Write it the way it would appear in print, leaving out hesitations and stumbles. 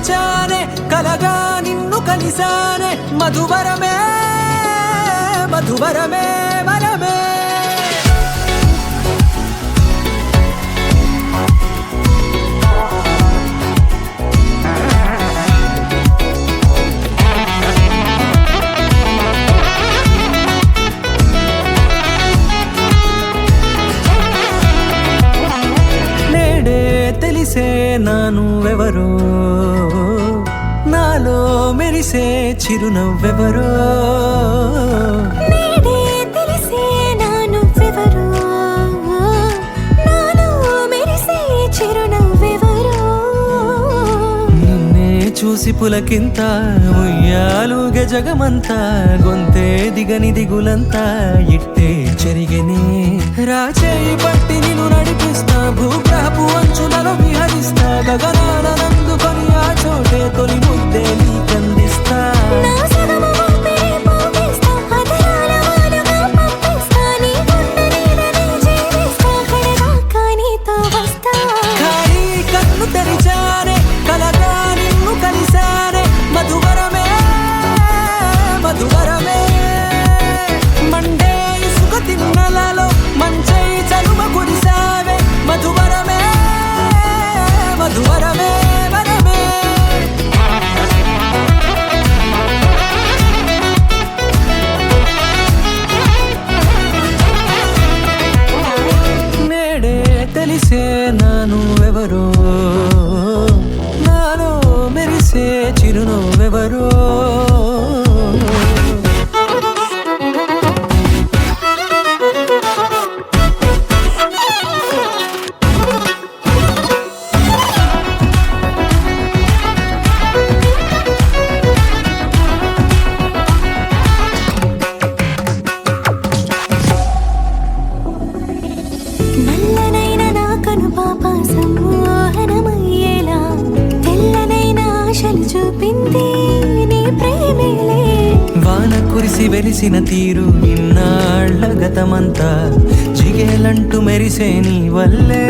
మరిచానే కలగా నిన్ను కలిసానే మధువరమే మధువరమే వరమే తెలిసే నానువెవరో నాలో మెరిసే చిరునవ్వెవరో నేడే తెలిసే నానువెవరో నాలో మెరిసే చిరునవ్వెవరో నిన్నే చూసి పులకింత ఉయ్యాలుగే జగమంతా గొంతే దిగని దిగులంతా ఇట్టే చెరిగెనే రాచేయి పట్టి నిన్ను నడిపిస్తా భూగ్రహపు అంచులలో విహరిస్తా గగనాల నందుకొని ఆ చోటే తొలి ముద్దే నీకందిస్తా నా సగము ఊపిరి పోగిస్తా అదరాల వాలుగా పంపిస్తా నీ గుండె నీడనే జీవిస్తా కడదాకా నీతో వస్తా ఖాళీ కన్ను తెరిచానే కలగా నిన్ను కలిసానే మధువరమే మధువరమే మండే ఇసుక తిన్నలలో మంచై చలువ కురిసావే మధువరమే మధువరమే వరమే నేడే తెలిసే నానువెవరో నాలో మెరిసే చిరునవ్వెవరో నల్లనైన నా కనుపాప సమ్మోహనమయ్యేలా తెల్లనైన ఆశలు చూపింది నీ ప్రేమేలే వాన కురిసి వెలిసిన తీరు ఇన్నాళ్ల గతమంతా జిగేలంటూ మెరిసే నీ వల్లే